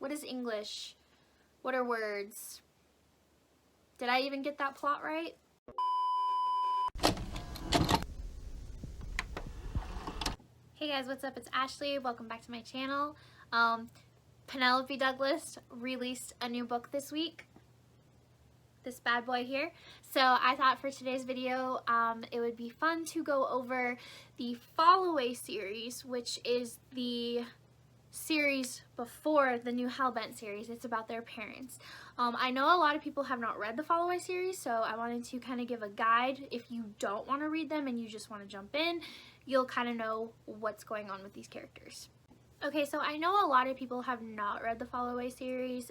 What is English? What are words? Did I even get that plot right? Hey guys, what's up? It's Ashley. Welcome back to my channel. Penelope Douglas released a new book this week. This bad boy here. So I thought for today's video it would be fun to go over the Fallaway series, which is the series before the new Hellbent series. It's about their parents. I know a lot of people have not read the Fallaway series, so I wanted to kind of give a guide. If you don't want to read them and you just want to jump in, you'll kind of know what's going on with these characters. Okay, so I know a lot of people have not read the Fallaway series.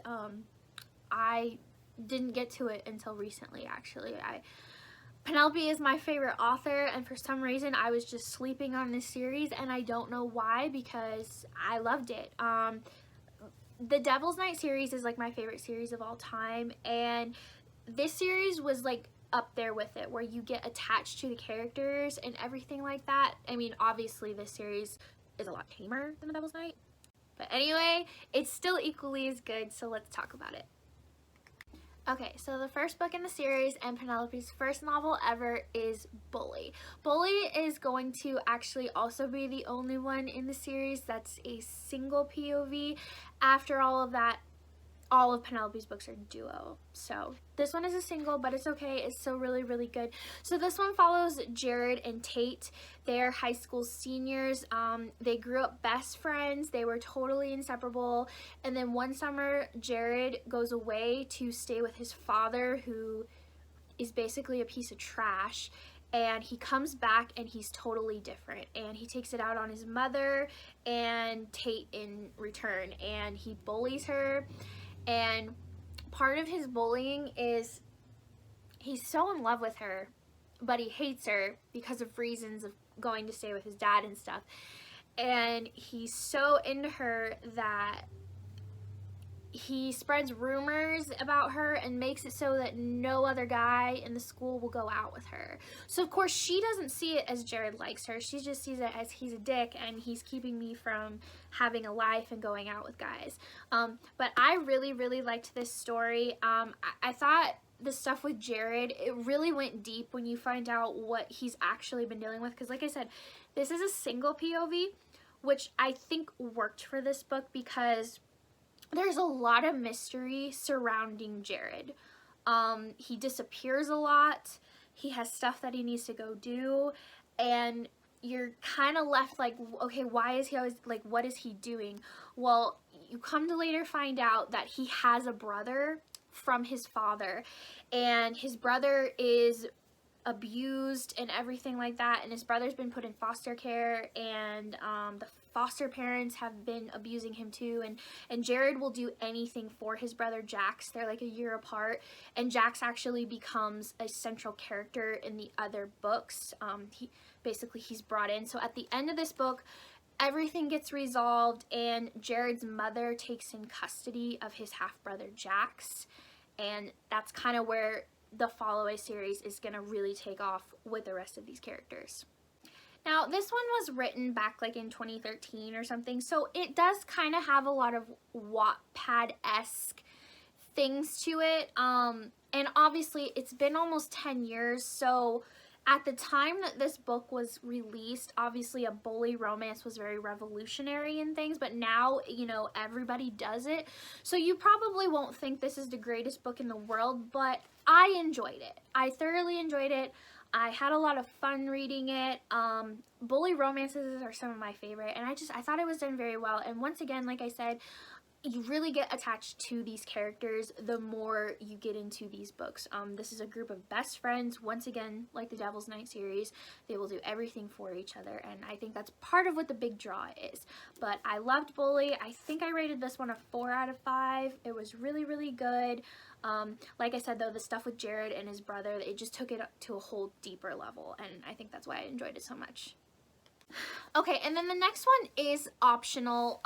I didn't get to it until recently, actually. Penelope is my favorite author, and for some reason I was just sleeping on this series, and I don't know why, because I loved it. The Devil's Night series is like my favorite series of all time, and this series was like up there with it, where you get attached to the characters and everything like that. I mean, obviously this series is a lot tamer than The Devil's Night, but anyway, it's still equally as good, so let's talk about it. Okay, so the first book in the series and Penelope's first novel ever is Bully. Bully is going to actually also be the only one in the series that's a single POV. After all of that, all of Penelope's books are duo. So this one is a single, but it's okay. It's still really, really good. So this one follows Jared and Tate. They're high school seniors. They grew up best friends. They were totally inseparable. And then one summer, Jared goes away to stay with his father, who is basically a piece of trash. And he comes back and he's totally different, and he takes it out on his mother and Tate in return, and he bullies her. And part of his bullying is he's so in love with her, but he hates her because of reasons of going to stay with his dad and stuff. And he's so into her that he spreads rumors about her and makes it so that no other guy in the school will go out with her. So of course she doesn't see it as Jared likes her. She just sees it as he's a dick and he's keeping me from having a life and going out with guys. But I really, really liked this story. I thought the stuff with Jared, it really went deep when you find out what he's actually been dealing with. Because like I said, this is a single POV, which I think worked for this book because there's a lot of mystery surrounding Jared. He disappears a lot. He has stuff that he needs to go do. And you're kind of left like, okay, why is he always, like, what is he doing? Well, you come to later find out that he has a brother from his father. And his brother is abused and everything like that, and his brother's been put in foster care, and the foster parents have been abusing him too, and Jared will do anything for his brother Jax. They're like a year apart, and Jax actually becomes a central character in the other books. He's brought in. So at the end of this book, everything gets resolved, and Jared's mother takes in custody of his half-brother Jax, and that's kind of where the Fallaway series is going to really take off with the rest of these characters. Now, this one was written back like in 2013 or something, so it does kind of have a lot of Wattpad-esque things to it. And obviously, it's been almost 10 years, so at the time that this book was released, obviously a bully romance was very revolutionary in things, but now, you know, everybody does it. So you probably won't think this is the greatest book in the world, but I enjoyed it. I thoroughly enjoyed it. I had a lot of fun reading it. Bully romances are some of my favorite, and I thought it was done very well. And once again, like I said, you really get attached to these characters the more you get into these books. This is a group of best friends. Once again, like the Devil's Night series, they will do everything for each other, and I think that's part of what the big draw is. But I loved Bully. I think I rated this one a 4 out of 5. It was really, really good. Like I said, though, the stuff with Jared and his brother, it just took it up to a whole deeper level, and I think that's why I enjoyed it so much. Okay, and then the next one is optional.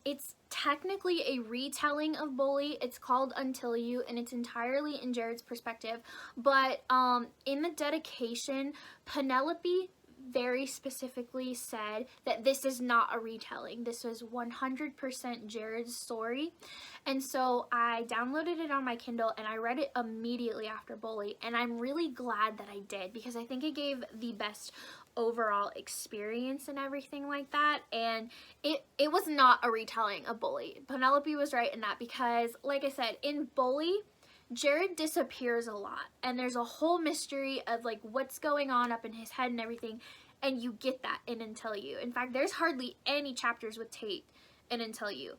It's technically a retelling of Bully. It's called Until You, and it's entirely in Jared's perspective. But in the dedication, Penelope very specifically said that this is not a retelling. This was 100% Jared's story. And so I downloaded it on my Kindle and I read it immediately after Bully. And I'm really glad that I did, because I think it gave the best overall experience and everything like that. And it was not a retelling of Bully. Penelope was right in that, because like I said, in Bully, Jared disappears a lot, and there's a whole mystery of like what's going on up in his head and everything, and you get that in Until You. In fact, there's hardly any chapters with Tate in Until You.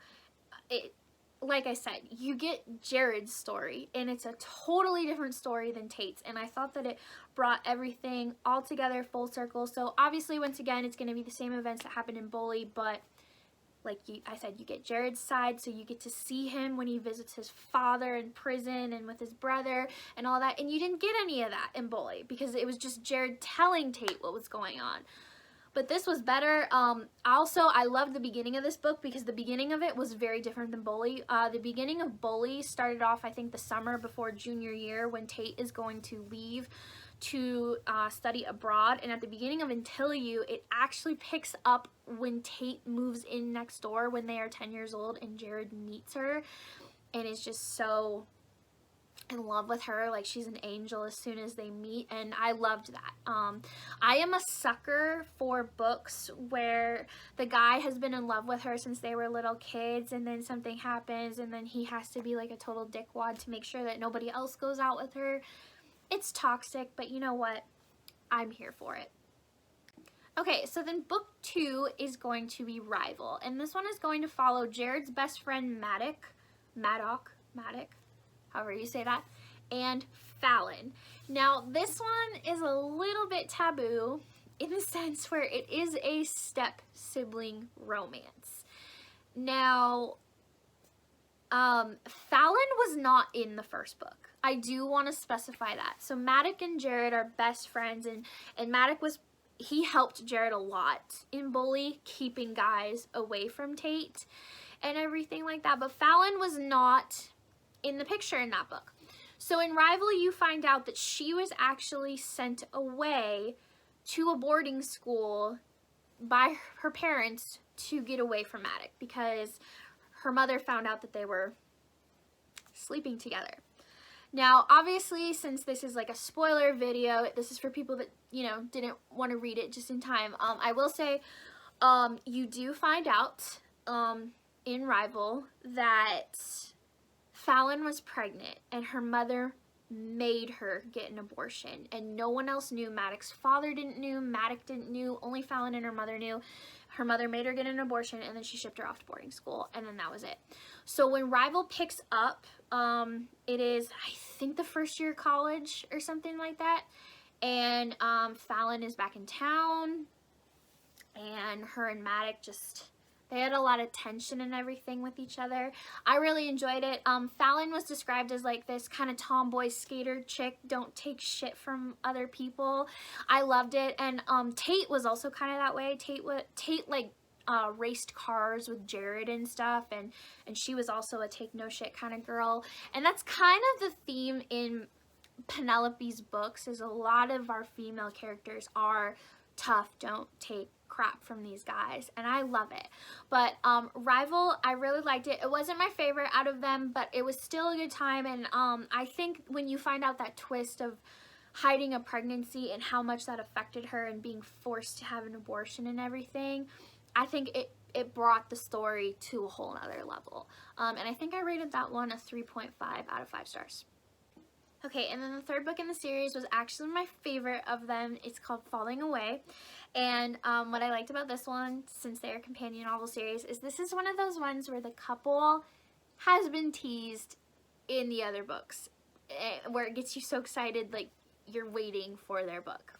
Like I said, you get Jared's story, and it's a totally different story than Tate's, and I thought that it brought everything all together full circle. So obviously, once again, it's going to be the same events that happened in Bully, but like I said, you get Jared's side, so you get to see him when he visits his father in prison and with his brother and all that. And you didn't get any of that in Bully, because it was just Jared telling Tate what was going on. But this was better. Also, I loved the beginning of this book, because the beginning of it was very different than Bully. The beginning of Bully started off, I think, the summer before junior year, when Tate is going to leave to study abroad. And at the beginning of Until You, it actually picks up when Tate moves in next door when they are 10 years old, and Jared meets her and is just so in love with her, like she's an angel as soon as they meet. And I loved that. I am a sucker for books where the guy has been in love with her since they were little kids, and then something happens and then he has to be like a total dickwad to make sure that nobody else goes out with her. It's toxic, but you know what? I'm here for it. Okay, so then book 2 is going to be Rival, and this one is going to follow Jared's best friend Maddock, however you say that, and Fallon. Now, this one is a little bit taboo in the sense where it is a step-sibling romance. Now, Fallon was not in the first book. I do want to specify that. So Maddock and Jared are best friends, and Maddock he helped Jared a lot in Bully, keeping guys away from Tate and everything like that. But Fallon was not in the picture in that book. So in Rival, you find out that she was actually sent away to a boarding school by her parents to get away from Maddock, because her mother found out that they were sleeping together. Now, obviously, since this is like a spoiler video, this is for people that, you know, didn't want to read it just in time. I will say, you do find out in Rival that Fallon was pregnant, and her mother made her get an abortion, and no one else knew. Maddock's father didn't know, Maddock didn't know, only Fallon and her mother knew. Her mother made her get an abortion, and then she shipped her off to boarding school, and then that was it. So when Rival picks up, it is, I think, the first year of college or something like that, and Fallon is back in town, and her and Maddock they had a lot of tension and everything with each other. I really enjoyed it. Fallon was described as like this kind of tomboy skater chick, don't take shit from other people. I loved it. And Tate was also kind of that way. Tate like raced cars with Jared and stuff, and she was also a take no shit kind of girl. And that's kind of the theme in Penelope's books, is a lot of our female characters are tough, don't take crap from these guys, and I love it. But Rival, I really liked it. It wasn't my favorite out of them, but it was still a good time. And I think when you find out that twist of hiding a pregnancy and how much that affected her and being forced to have an abortion and everything, I think it brought the story to a whole nother level. And I think I rated that one a 3.5 out of 5 stars. Okay, and then the third book in the series was actually my favorite of them. It's called Falling Away. And what I liked about this one, since they're a companion novel series, is this is one of those ones where the couple has been teased in the other books, where it gets you so excited, like you're waiting for their book.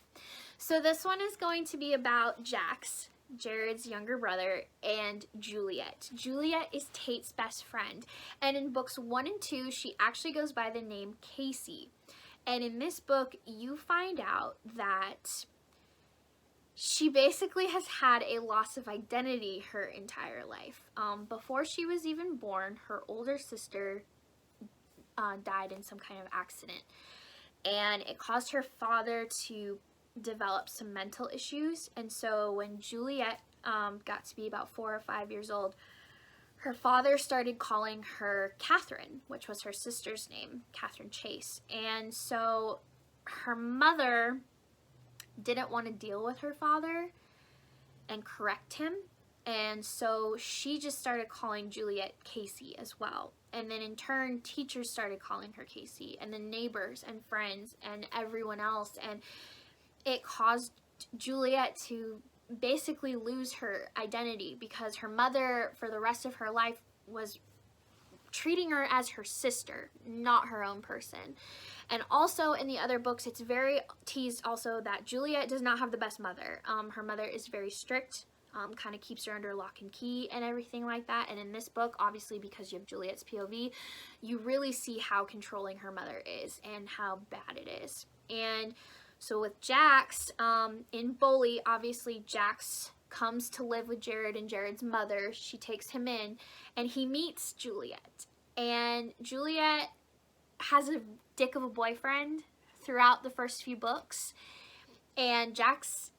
So this one is going to be about Jax, Jared's younger brother, and Juliet. Juliet is Tate's best friend, and in books 1 and 2 she actually goes by the name Casey. And in this book you find out that she basically has had a loss of identity her entire life. Before she was even born, her older sister died in some kind of accident, and it caused her father to developed some mental issues. And so when Juliet got to be about 4 or 5 years old, her father started calling her Catherine, which was her sister's name, Catherine Chase. And so her mother didn't want to deal with her father and correct him. And so she just started calling Juliet Casey as well. And then in turn, teachers started calling her Casey, and then neighbors and friends and everyone else. And it caused Juliet to basically lose her identity, because her mother for the rest of her life was treating her as her sister, not her own person. And also in the other books, it's very teased also that Juliet does not have the best mother. Her mother is very strict, kind of keeps her under lock and key and everything like that. And in this book, obviously because you have Juliet's POV, you really see how controlling her mother is and how bad it is. And so with Jax, in Bully, obviously Jax comes to live with Jared and Jared's mother. She takes him in, and he meets Juliet. And Juliet has a dick of a boyfriend throughout the first few books. And Jax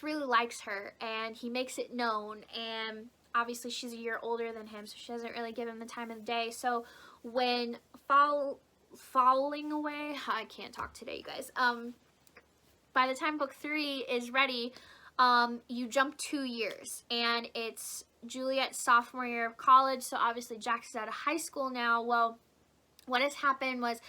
really likes her, and he makes it known. And obviously she's a year older than him, so she doesn't really give him the time of the day. So when falling away, I can't talk today, you guys. By the time book 3 is ready, you jump 2 years, and it's Juliet's sophomore year of college. So obviously Jax is out of high school now. Well, what has happened was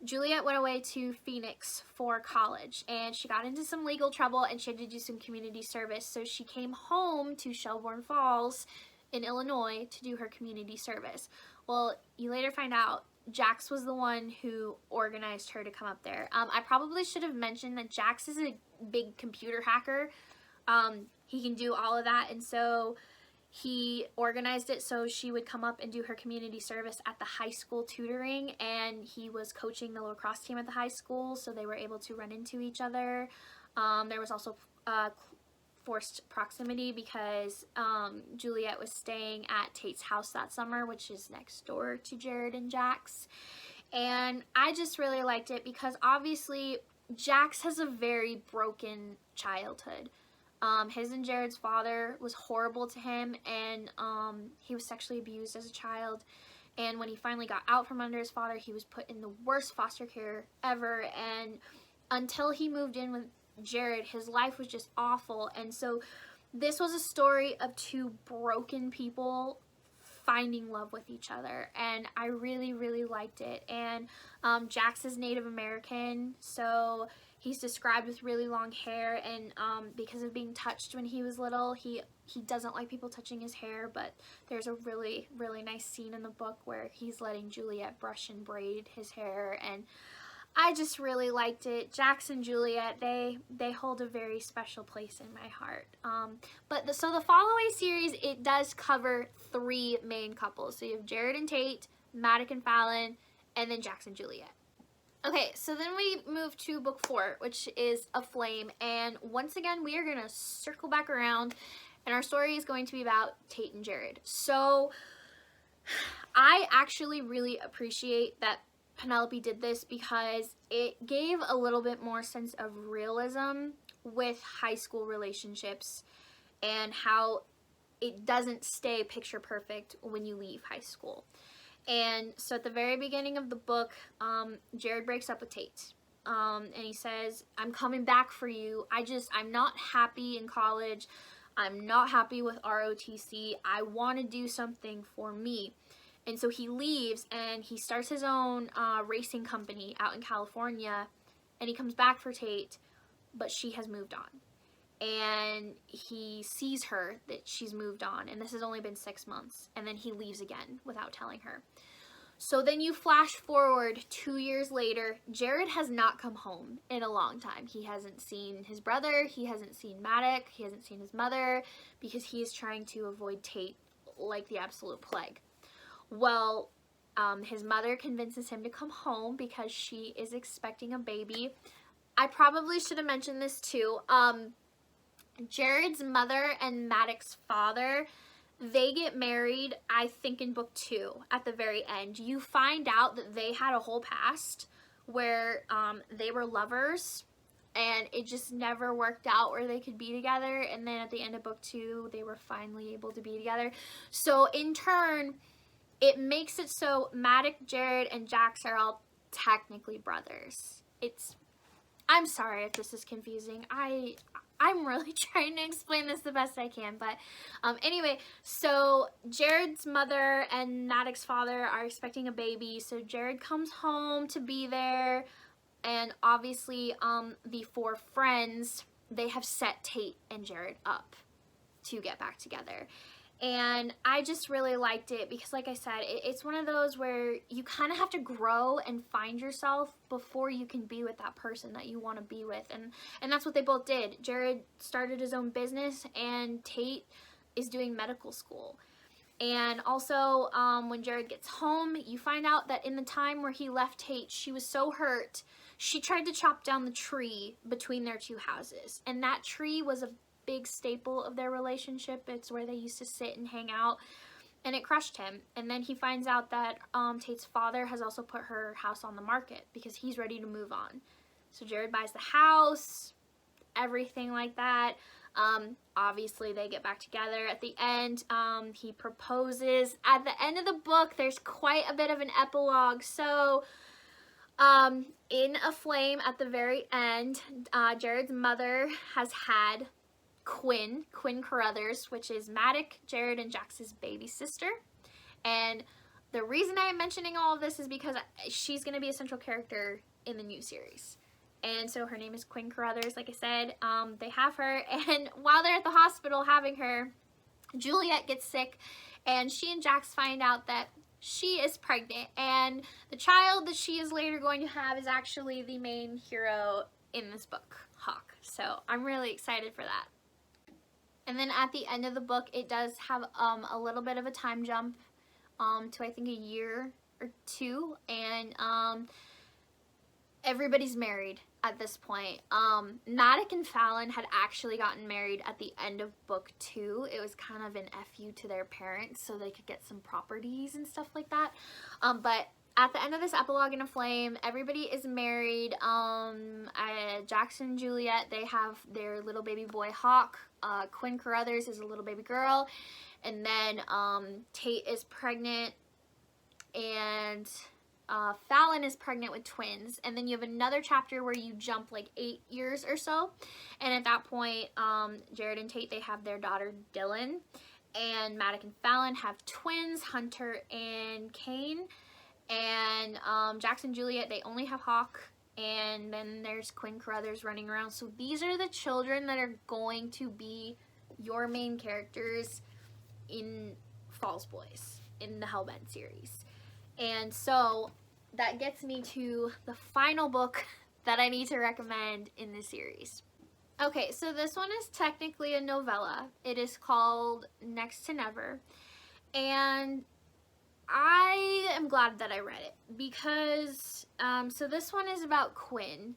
Juliet went away to Phoenix for college, and she got into some legal trouble, and she had to do some community service. So she came home to Shelburne Falls in Illinois to do her community service. Well, you later find out Jax was the one who organized her to come up there. I probably should have mentioned that Jax is a big computer hacker. He can do all of that, and so he organized it so she would come up and do her community service at the high school tutoring, and he was coaching the lacrosse team at the high school, so they were able to run into each other. There was also forced proximity because Juliet was staying at Tate's house that summer, which is next door to Jared and Jax. And I just really liked it because obviously Jax has a very broken childhood. His and Jared's father was horrible to him, and he was sexually abused as a child. And when he finally got out from under his father, he was put in the worst foster care ever. And until he moved in with Jared, his life was just awful. And so this was a story of two broken people finding love with each other, and I really, really liked it. And Jax is Native American, so he's described with really long hair, and because of being touched when he was little, he doesn't like people touching his hair. But there's a really, really nice scene in the book where he's letting Juliet brush and braid his hair, and I just really liked it. Jax and Juliet, they hold a very special place in my heart. So the Follow-Away series, it does cover 3 main couples. So you have Jared and Tate, Maddox and Fallon, and then Jax and Juliet. Okay, so then we move to book 4, which is Aflame. And once again, we are going to circle back around, and our story is going to be about Tate and Jared. So I actually really appreciate that Penelope did this because it gave a little bit more sense of realism with high school relationships and how it doesn't stay picture perfect when you leave high school. And so at the very beginning of the book, Jared breaks up with Tate. And he says, I'm coming back for you. I'm not happy in college. I'm not happy with ROTC. I want to do something for me. And so he leaves and he starts his own racing company out in California, and he comes back for Tate, but she has moved on. And he sees her that she's moved on, and this has only been 6 months, and then he leaves again without telling her. So then you flash forward 2 years later. Jared has not come home in a long time. He hasn't seen his brother, he hasn't seen Maddox, he hasn't seen his mother, because he is trying to avoid Tate like the absolute plague. Well, his mother convinces him to come home because she is expecting a baby. I probably should have mentioned this too. Jared's mother and Maddox's father, they get married, I think, in book 2 at the very end. You find out that they had a whole past where they were lovers, and it just never worked out where they could be together. And then at the end of book 2, they were finally able to be together. So in turn, it makes it so Matic, Jared, and Jax are all technically brothers. I'm sorry if this is confusing. I'm really trying to explain this the best I can, but anyway, so Jared's mother and Matic's father are expecting a baby, so Jared comes home to be there, and obviously the 4 friends, they have set Tate and Jared up to get back together. And I just really liked it because, like I said, it's one of those where you kind of have to grow and find yourself before you can be with that person that you want to be with. And that's what they both did. Jared started his own business, and Tate is doing medical school. And also, when Jared gets home, you find out that in the time where he left Tate, she was so hurt, she tried to chop down the tree between their 2 houses. And that tree was a big staple of their relationship. It's where they used to sit and hang out, and it crushed him. And then he finds out that Tate's father has also put her house on the market because he's ready to move on. So Jared buys the house, everything like that. Obviously they get back together at the end. He proposes. At the end of the book, there's quite a bit of an epilogue. So in Aflame, at the very end, Jared's mother has had Quinn Carruthers, which is Matic, Jared, and Jax's baby sister. And the reason I am mentioning all of this is because she's going to be a central character in the new series. And so her name is Quinn Carruthers, like I said. They have her, and while they're at the hospital having her, Juliet gets sick, and she and Jax find out that she is pregnant, and the child that she is later going to have is actually the main hero in this book, Hawk. So I'm really excited for that. And then at the end of the book, it does have a little bit of a time jump to, I think, a year or 2. And everybody's married at this point. Matic and Fallon had actually gotten married at the end of book 2. It was kind of an FU to their parents so they could get some properties and stuff like that. But at the end of this epilogue in Aflame, everybody is married. Jax and Juliet, they have their little baby boy Hawk. Quinn Carruthers is a little baby girl. And then Tate is pregnant, and Fallon is pregnant with twins. And then you have another chapter where you jump like 8 years or so. And at that point, Jared and Tate, they have their daughter Dylan. And Matic and Fallon have twins, Hunter and Kane. And Jax and Juliet, they only have Hawk. And then there's Quinn Carruthers running around. So these are the children that are going to be your main characters in Falls Boys, in the Hellbent series. And so that gets me to the final book that I need to recommend in this series. Okay, so this one is technically a novella. It is called Next to Never. And I am glad that I read it because, so this one is about Quinn.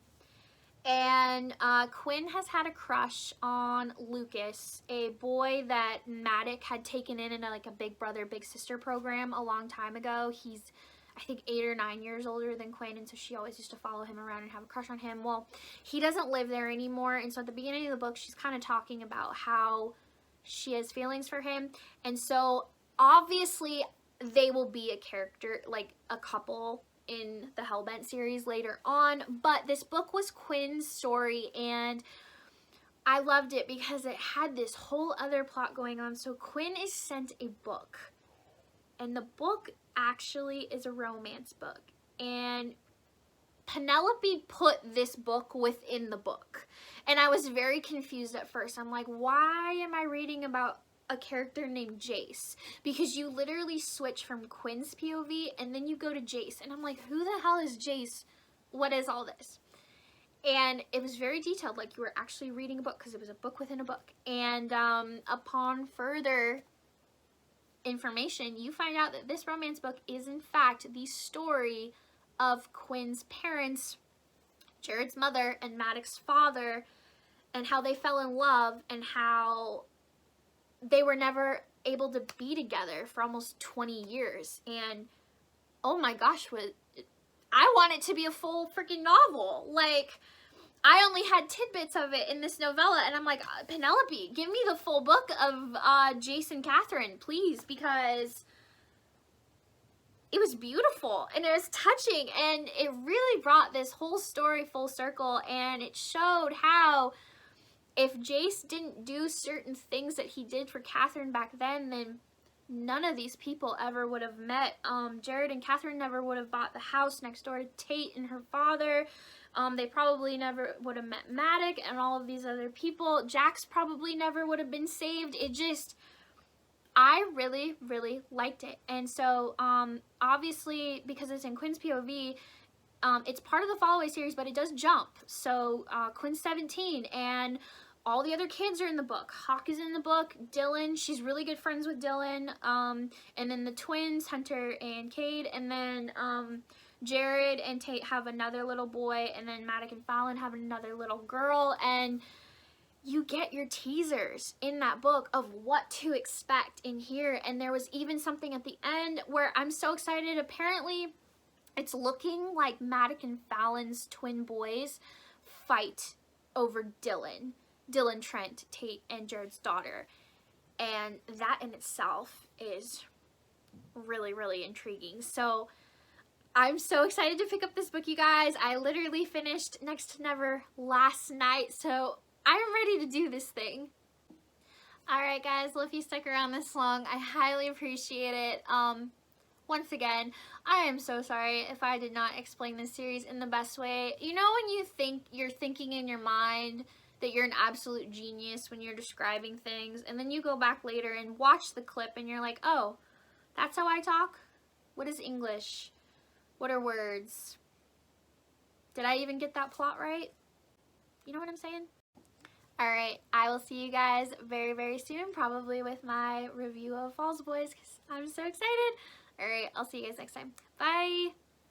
And Quinn has had a crush on Lucas, a boy that Matic had taken in like a big brother, big sister program a long time ago. He's, I think, 8 or 9 years older than Quinn, and so she always used to follow him around and have a crush on him. Well, he doesn't live there anymore, and so at the beginning of the book, she's kind of talking about how she has feelings for him. And so, obviously, they will be a character, like a couple in the Hellbent series later on, but this book was Quinn's story, and I loved it because it had this whole other plot going on. So Quinn is sent a book, and the book actually is a romance book, and Penelope put this book within the book, and I was very confused at first. I'm like, why am I reading about a character named Jace? Because you literally switch from Quinn's POV and then you go to Jace, and I'm like, who the hell is Jace? What is all this? And it was very detailed, like you were actually reading a book, because it was a book within a book. And upon further information, you find out that this romance book is in fact the story of Quinn's parents, Jared's mother and Matic's father, and how they fell in love, and how they were never able to be together for almost 20 years. And oh my gosh, I want it to be a full freaking novel. Like, I only had tidbits of it in this novella, and I'm like, Penelope, give me the full book of Jace and Catherine, please, because it was beautiful, and it was touching, and it really brought this whole story full circle, and it showed how if Jace didn't do certain things that he did for Catherine back then none of these people ever would have met. Jared and Catherine never would have bought the house next door to Tate and her father. They probably never would have met Maddox and all of these other people. Jax probably never would have been saved. It just, I really, really liked it. And so, obviously, because it's in Quinn's POV, it's part of the Follow Away series, but it does jump. So, Quinn's 17, and all the other kids are in the book. Hawk is in the book. Dylan, she's really good friends with Dylan. And then the twins, Hunter and Cade. And then Jared and Tate have another little boy. And then Maddox and Fallon have another little girl. And you get your teasers in that book of what to expect in here. And there was even something at the end where I'm so excited. Apparently, it's looking like Maddox and Fallon's twin boys fight over Dylan. Dylan Trent, Tate, and Jared's daughter. And that in itself is really, really intriguing. So I'm so excited to pick up this book, you guys. I literally finished Next to Never last night, so I'm ready to do this thing. Alright guys, well if you stuck around this long, I highly appreciate it. Once again, I am so sorry if I did not explain this series in the best way. You know when you think you're thinking in your mind that you're an absolute genius when you're describing things, and then you go back later and watch the clip and you're like, oh, that's how I talk? What is English? What are words? Did I even get that plot right? You know what I'm saying? Alright, I will see you guys very, very soon, probably with my review of Falls Boys, because I'm so excited. Alright, I'll see you guys next time. Bye!